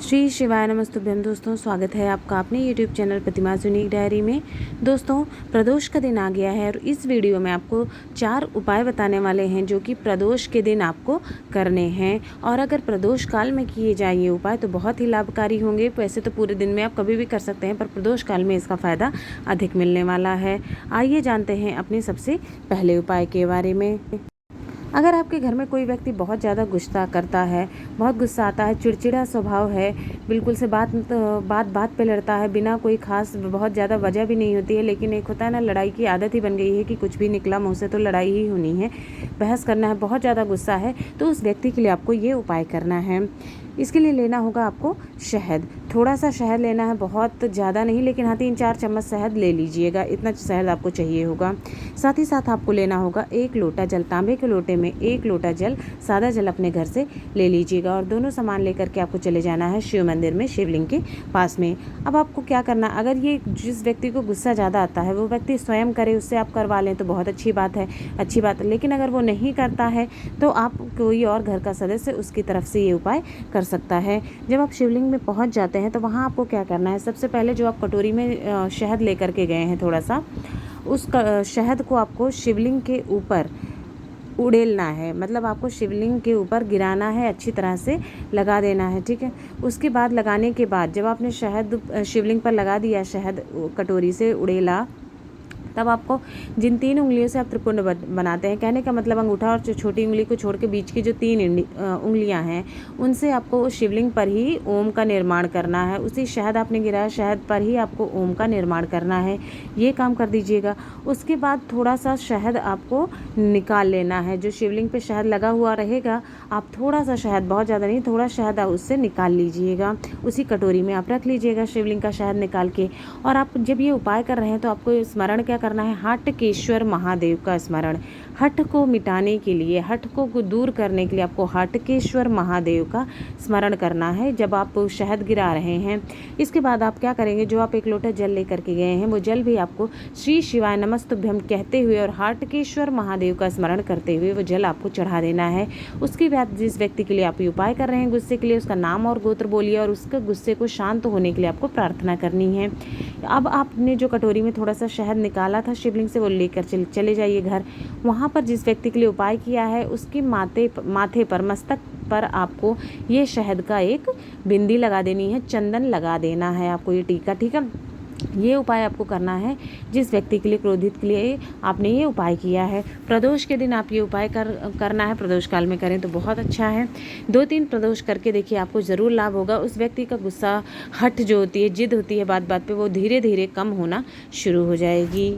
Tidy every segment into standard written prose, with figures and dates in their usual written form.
श्री शिवाय नमस्तुभ्यम। दोस्तों, स्वागत है आपका अपने YouTube चैनल प्रतिमा यूनिक डायरी में। दोस्तों, प्रदोष का दिन आ गया है और इस वीडियो में आपको 4 उपाय बताने वाले हैं जो कि प्रदोष के दिन आपको करने हैं। और अगर प्रदोष काल में किए जाए ये उपाय तो बहुत ही लाभकारी होंगे। वैसे तो पूरे दिन में आप कभी भी कर सकते हैं, पर प्रदोष काल में इसका फ़ायदा अधिक मिलने वाला है। आइए जानते हैं अपने सबसे पहले उपाय के बारे में। अगर आपके घर में कोई व्यक्ति बहुत ज़्यादा गुस्सा करता है, बहुत गुस्सा आता है, चिड़चिड़ा स्वभाव है, बिल्कुल से बात पे लड़ता है, बिना कोई खास बहुत ज़्यादा वजह भी नहीं होती है, लेकिन एक होता है ना, लड़ाई की आदत ही बन गई है कि कुछ भी निकला मुँह से तो लड़ाई ही होनी है, बहस करना है, बहुत ज़्यादा गुस्सा है, तो उस व्यक्ति के लिए आपको ये उपाय करना है। इसके लिए लेना होगा आपको शहद। थोड़ा सा शहद लेना है, बहुत ज़्यादा नहीं, लेकिन हाँ 3-4 चम्मच शहद ले लीजिएगा, इतना शहद आपको चाहिए होगा। साथ ही साथ आपको लेना होगा 1 लोटा जल। तांबे के लोटे में 1 लोटा जल, सादा जल अपने घर से ले लीजिएगा और दोनों सामान लेकर के आपको चले जाना है शिव मंदिर में, शिवलिंग के पास में। अब आपको क्या करना, अगर ये जिस व्यक्ति को गुस्सा ज़्यादा आता है वो व्यक्ति स्वयं करे, उससे आप करवा लें तो बहुत अच्छी बात है, लेकिन अगर वो नहीं करता है तो आप कोई और घर का सदस्य उसकी तरफ से ये उपाय कर सकता है। जब आप शिवलिंग में पहुंच जाते हैं तो वहां आपको क्या करना है, सबसे पहले जो आप कटोरी में शहद लेकर के गए हैं, थोड़ा सा उस शहद को आपको शिवलिंग के ऊपर उड़ेलना है, मतलब आपको शिवलिंग के ऊपर गिराना है, अच्छी तरह से लगा देना है, ठीक है। उसके बाद लगाने के बाद जब आपने शहद शिवलिंग पर लगा दिया, शहद कटोरी से उड़ेला, तब आपको जिन 3 उंगलियों से आप त्रिपुंड बनाते हैं, कहने का मतलब अंगूठा और छोटी उंगली को छोड़ के बीच की जो 3 उंगलियां हैं, उनसे आपको शिवलिंग पर ही ओम का निर्माण करना है। उसी शहद आपने गिराया, शहद पर ही आपको ओम का निर्माण करना है, ये काम कर दीजिएगा। उसके बाद थोड़ा सा शहद आपको निकाल लेना है, जो शिवलिंग पे शहद लगा हुआ रहेगा, आप थोड़ा सा शहद, बहुत ज़्यादा नहीं, थोड़ा शहद आप उससे निकाल लीजिएगा, उसी कटोरी में आप रख लीजिएगा शिवलिंग का शहद निकाल के। और आप जब ये उपाय कर रहे हैं तो आपको स्मरण क्या करना है, हटकेश्वर महादेव का स्मरण। हठ को मिटाने के लिए, हठ को दूर करने के लिए आपको हटकेश्वर महादेव का स्मरण करना है जब आप शहद गिरा रहे हैं। इसके बाद आप क्या करेंगे, जो आप 1 लोटा जल लेकर के गए हैं वो जल भी आपको श्री शिवाय नमस्तुभ्यम कहते हुए और हटकेश्वर महादेव का स्मरण करते हुए वो जल आपको चढ़ा देना है। उसके बाद जिस व्यक्ति के लिए आप ये उपाय कर रहे हैं गुस्से के लिए, उसका नाम और गोत्र बोलिए और उसके गुस्से को शांत होने के लिए आपको प्रार्थना करनी है। अब आपने जो कटोरी में थोड़ा सा शहद निकाला था शिवलिंग से, वो लेकर चले जाइए घर। वहाँ पर जिस व्यक्ति के लिए उपाय किया है उसके माथे पर, मस्तक पर आपको ये शहद का एक बिंदी लगा देनी है, चंदन लगा देना है आपको, ये टीका, ठीक है। ये उपाय आपको करना है जिस व्यक्ति के लिए, क्रोधित के लिए आपने ये उपाय किया है। प्रदोष के दिन आप ये उपाय करना है, प्रदोष काल में करें तो बहुत अच्छा है। 2-3 प्रदोष करके देखिए, आपको ज़रूर लाभ होगा। उस व्यक्ति का गुस्सा, हट जो होती है, जिद होती है बात बात पे, वो धीरे धीरे कम होना शुरू हो जाएगी।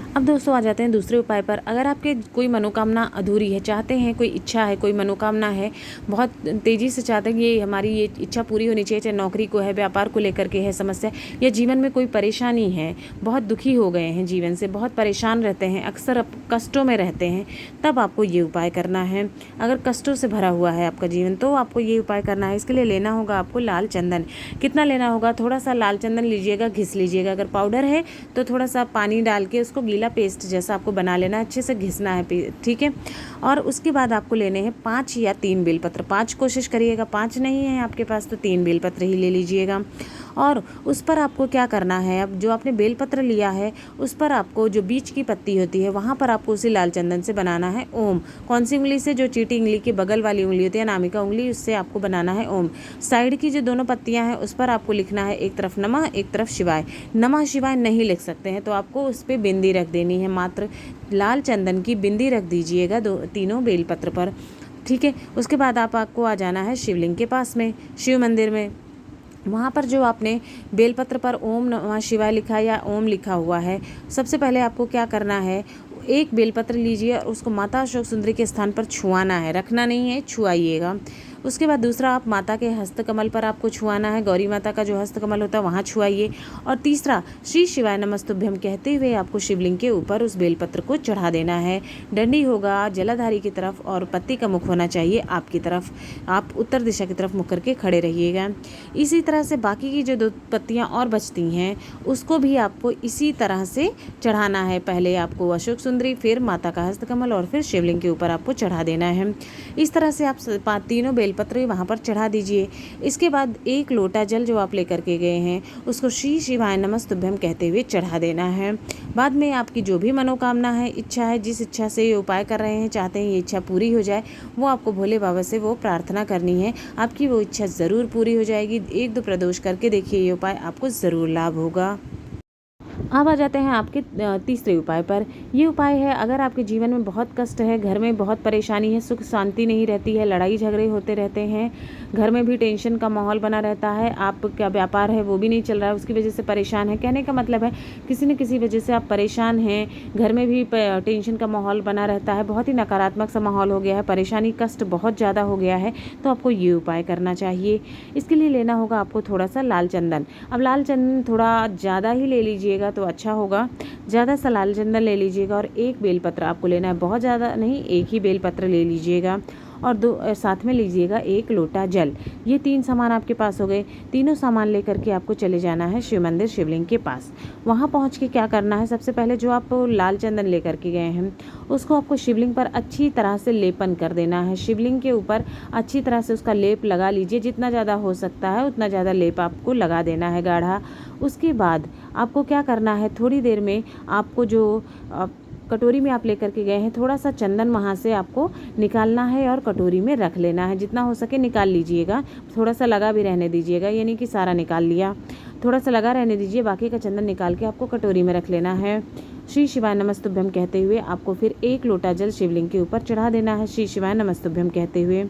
अब दोस्तों आ जाते हैं दूसरे उपाय पर। अगर आपके कोई मनोकामना अधूरी है, चाहते हैं, कोई इच्छा है, कोई मनोकामना है, बहुत तेज़ी से चाहते हैं कि ये हमारी ये इच्छा पूरी होनी चाहिए, चाहे नौकरी को है, व्यापार को लेकर के है समस्या, या जीवन में कोई परेशानी है, बहुत दुखी हो गए हैं जीवन से, बहुत परेशान रहते हैं, अक्सर कष्टों में रहते हैं, तब आपको ये उपाय करना है। अगर कष्टों से भरा हुआ है आपका जीवन तो आपको ये उपाय करना है। इसके लिए लेना होगा आपको लाल चंदन। कितना लेना होगा, थोड़ा सा लाल चंदन लीजिएगा, घिस लीजिएगा। अगर पाउडर है तो थोड़ा सा पानी डाल के उसको गीला पेस्ट जैसा आपको बना लेना है, अच्छे से घिसना है, ठीक है। और उसके बाद आपको लेने हैं 5 या 3 बेलपत्र। 5 कोशिश करिएगा, 5 नहीं है आपके पास तो 3 बेलपत्र ही ले लीजिएगा। और उस पर आपको क्या करना है, अब जो आपने बेलपत्र लिया है उस पर आपको जो बीच की पत्ती होती है वहाँ पर आपको उसी लाल चंदन से बनाना है ओम। कौन सी उंगली से, जो चीटी उंगली की बगल वाली उंगली होती है, अनामिका उंगली, उससे आपको बनाना है ओम। साइड की जो दोनों पत्तियां हैं उस पर आपको लिखना है, एक तरफ नमः, एक तरफ शिवाय। नमः शिवाय नहीं लिख सकते हैं तो आपको उस पर बिंदी रख देनी है, मात्र लाल चंदन की बिंदी रख दीजिएगा तीनों बेलपत्र पर, ठीक है। उसके बाद आपको आ जाना है शिवलिंग के पास में, शिव मंदिर में। वहाँ पर जो आपने बेलपत्र पर ओम नमः शिवाय लिखा या ओम लिखा हुआ है, सबसे पहले आपको क्या करना है, 1 बेलपत्र लीजिए और उसको माता अशोक सुंदरी के स्थान पर छुआना है, रखना नहीं है, छुआइएगा। उसके बाद दूसरा, आप माता के हस्तकमल पर आपको छुआना है, गौरी माता का जो हस्तकमल होता है वहाँ छुआइए। और तीसरा, श्री शिवाय नमस्तुभ्यम कहते हुए आपको शिवलिंग के ऊपर उस बेलपत्र को चढ़ा देना है। डंडी होगा जलाधारी की तरफ और पत्ती का मुख होना चाहिए आपकी तरफ, आप उत्तर दिशा की तरफ मुख करके खड़े रहिएगा। इसी तरह से बाकी की जो 2 पत्तियाँ और बचती हैं उसको भी आपको इसी तरह से चढ़ाना है। पहले आपको अशोक सुंदरी, फिर माता का हस्तकमल और फिर शिवलिंग के ऊपर आपको चढ़ा देना है। इस तरह से आप तीनों बेलपत्र वहाँ पर चढ़ा दीजिए। इसके बाद 1 लोटा जल जो आप लेकर के गए हैं उसको श्री शिवाय नमस्तुभ्यम कहते हुए चढ़ा देना है। बाद में आपकी जो भी मनोकामना है, इच्छा है, जिस इच्छा से ये उपाय कर रहे हैं, चाहते हैं ये इच्छा पूरी हो जाए, वो आपको भोले बाबा से वो प्रार्थना करनी है। आपकी वो इच्छा ज़रूर पूरी हो जाएगी। 1-2 प्रदोष करके देखिए, ये उपाय आपको ज़रूर लाभ होगा। अब आ जाते हैं आपके तीसरे उपाय पर। ये उपाय है, अगर आपके जीवन में बहुत कष्ट है, घर में बहुत परेशानी है, सुख शांति नहीं रहती है, लड़ाई झगड़े होते रहते हैं, घर में भी टेंशन का माहौल बना रहता है, आपका व्यापार है वो भी नहीं चल रहा है, उसकी वजह से परेशान है। कहने का मतलब है किसी न किसी वजह से आप परेशान हैं, घर में भी टेंशन का माहौल बना रहता है, बहुत ही नकारात्मक सा माहौल हो गया है, परेशानी कष्ट बहुत ज़्यादा हो गया है, तो आपको ये उपाय करना चाहिए। इसके लिए लेना होगा आपको थोड़ा सा लाल चंदन। अब लाल चंदन थोड़ा ज़्यादा ही ले लीजिएगा तो अच्छा होगा। ज़्यादा सा लाल चंदन ले लीजिएगा और 1 बेलपत्र आपको लेना है, बहुत ज़्यादा नहीं, 1 ही बेलपत्र ले लीजिएगा और साथ में लीजिएगा 1 लोटा जल। ये 3 सामान आपके पास हो गए। तीनों सामान लेकर के आपको चले जाना है शिव मंदिर शिवलिंग के पास। वहाँ पहुँच के क्या करना है, सबसे पहले जो आप लाल चंदन लेकर के गए हैं उसको आपको शिवलिंग पर अच्छी तरह से लेपन कर देना है। शिवलिंग के ऊपर अच्छी तरह से उसका लेप लगा लीजिए, जितना ज़्यादा हो सकता है उतना ज़्यादा लेप आपको लगा देना है गाढ़ा। उसके बाद आपको क्या करना है, थोड़ी देर में आपको जो कटोरी में आप लेकर के गए हैं थोड़ा सा चंदन वहाँ से आपको निकालना है और कटोरी में रख लेना है। जितना हो सके निकाल लीजिएगा, थोड़ा सा लगा भी रहने दीजिएगा, ये नहीं कि सारा निकाल लिया, थोड़ा सा लगा रहने दीजिए। बाकी का चंदन निकाल के आपको कटोरी में रख लेना है। श्री शिवाय नमस्तुभ्यम कहते हुए आपको फिर 1 लोटा जल शिवलिंग के ऊपर चढ़ा देना है, श्री शिवाय नमस्तुभ्यम कहते हुए।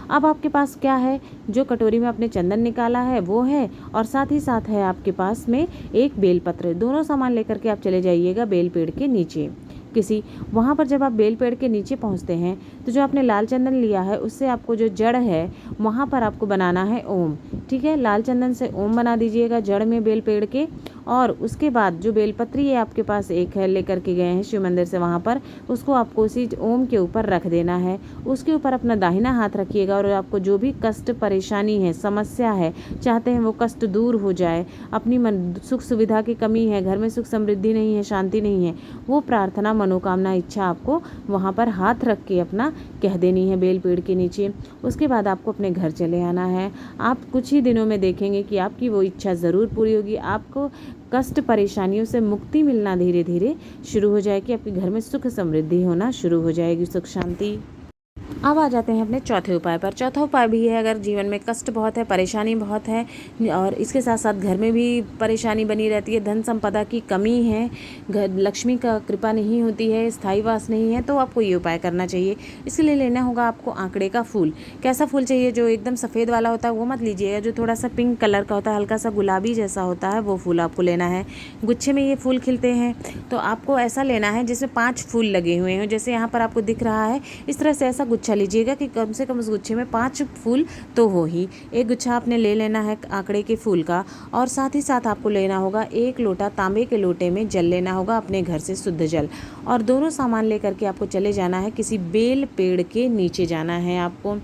अब आपके पास क्या है, जो कटोरी में आपने चंदन निकाला है वो है और साथ ही साथ है आपके पास में 1 बेलपत्र। दोनों सामान लेकर के आप चले जाइएगा बेल पेड़ के नीचे किसी। वहाँ पर जब आप बेल पेड़ के नीचे पहुँचते हैं तो जो आपने लाल चंदन लिया है उससे आपको जो जड़ है वहाँ पर आपको बनाना है ओम। ठीक है, लाल चंदन से ओम बना दीजिएगा जड़ में बेल पेड़ के। और उसके बाद जो बेलपत्री है आपके पास 1 है, लेकर के गए हैं शिव मंदिर से, वहाँ पर उसको आपको उसी ओम के ऊपर रख देना है। उसके ऊपर अपना दाहिना हाथ रखिएगा और आपको जो भी कष्ट परेशानी है, समस्या है, चाहते हैं वो कष्ट दूर हो जाए, अपनी सुख सुविधा की कमी है, घर में सुख समृद्धि नहीं है, शांति नहीं है, वो प्रार्थना मनोकामना इच्छा आपको वहाँ पर हाथ रख के अपना कह देनी है बेल पेड़ के नीचे। उसके बाद आपको अपने घर चले आना है। आप कुछ ही दिनों में देखेंगे कि आपकी वो इच्छा ज़रूर पूरी होगी। आपको कष्ट परेशानियों से मुक्ति मिलना धीरे धीरे शुरू हो जाएगी, आपके घर में सुख समृद्धि होना शुरू हो जाएगी, सुख शांति। अब आ जाते हैं अपने चौथे उपाय पर। चौथा उपाय भी है, अगर जीवन में कष्ट बहुत है, परेशानी बहुत है और इसके साथ साथ घर में भी परेशानी बनी रहती है, धन संपदा की कमी है, घर लक्ष्मी का कृपा नहीं होती है, स्थायी वास नहीं है, तो आपको ये उपाय करना चाहिए। इसके लिए लेना होगा आपको आंकड़े का फूल। कैसा फूल चाहिए, जो एकदम सफ़ेद वाला होता है वो मत लीजिएगा, जो थोड़ा सा पिंक कलर का होता है, हल्का सा गुलाबी जैसा होता है, वो फूल आपको लेना है। गुच्छे में ये फूल खिलते हैं तो आपको ऐसा लेना है जिसमें 5 फूल लगे हुए हैं, जैसे यहाँ पर आपको दिख रहा है। इस तरह से ऐसा गुच्छा लीजिएगा कि कम से कम उस गुच्छे में 5 फूल तो हो ही। 1 गुच्छा आपने ले लेना है आंकड़े के फूल का और साथ ही साथ आपको लेना होगा 1 लोटा तांबे के लोटे में जल लेना होगा, अपने घर से शुद्ध जल। और दोनों सामान लेकर के आपको चले जाना है, किसी बेल पेड़ के नीचे जाना है आपको।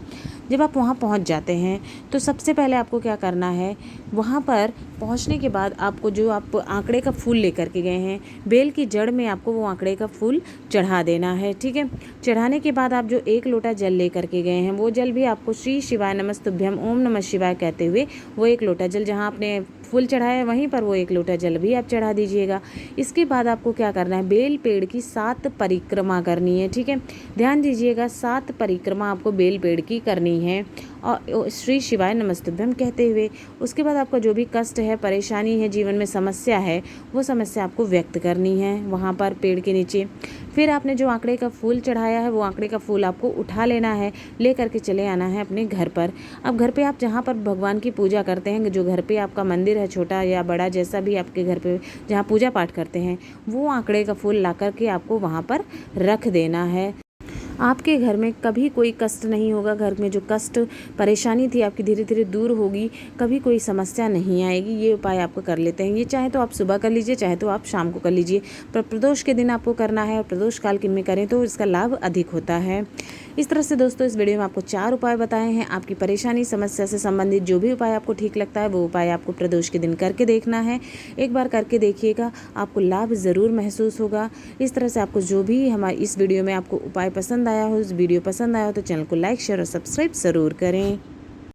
जब आप वहाँ पहुँच जाते हैं तो सबसे पहले आपको क्या करना है, वहाँ पर पहुँचने के बाद आपको जो आप आंकड़े का फूल लेकर के गए हैं, बेल की जड़ में आपको वो आंकड़े का फूल चढ़ा देना है। ठीक है, चढ़ाने के बाद आप जो 1 लोटा जल लेकर के गए हैं वो जल भी आपको श्री शिवाय नमस्तुभ्यम ओम नमः शिवाय कहते हुए वो 1 लोटा जल जहाँ आपने फूल चढ़ाया है वहीं पर वो 1 लोटा जल भी आप चढ़ा दीजिएगा। इसके बाद आपको क्या करना है, बेल पेड़ की 7 परिक्रमा करनी है। ठीक है, ध्यान दीजिएगा, 7 परिक्रमा आपको बेल पेड़ की करनी है और श्री शिवाय नमस्तुभ्यम कहते हुए। उसके बाद आपका जो भी कष्ट है, परेशानी है, जीवन में समस्या है, वो समस्या आपको व्यक्त करनी है वहाँ पर पेड़ के नीचे। फिर आपने जो आंकड़े का फूल चढ़ाया है वो आंकड़े का फूल आपको उठा लेना है, ले करके चले आना है अपने घर पर। अब घर पे आप जहाँ पर भगवान की पूजा करते हैं, जो घर पे आपका मंदिर है, छोटा या बड़ा जैसा भी आपके घर पे जहाँ पूजा पाठ करते हैं, वो आंकड़े का फूल ला करके आपको वहाँ पर रख देना है। आपके घर में कभी कोई कष्ट नहीं होगा, घर में जो कष्ट परेशानी थी आपकी धीरे धीरे दूर होगी, कभी कोई समस्या नहीं आएगी। ये उपाय आपको कर लेते हैं। ये चाहे तो आप सुबह कर लीजिए, चाहे तो आप शाम को कर लीजिए, पर प्रदोष के दिन आपको करना है और प्रदोष काल में करें तो इसका लाभ अधिक होता है। इस तरह से दोस्तों इस वीडियो में आपको 4 उपाय बताए हैं। आपकी परेशानी समस्या से संबंधित जो भी उपाय आपको ठीक लगता है वो उपाय आपको प्रदोष के दिन करके देखना है। एक बार करके देखिएगा, आपको लाभ ज़रूर महसूस होगा। इस तरह से आपको जो भी हमारे इस वीडियो में आपको उपाय पसंद आया हो, इस वीडियो पसंद आया हो तो चैनल को लाइक शेयर और सब्सक्राइब ज़रूर करें।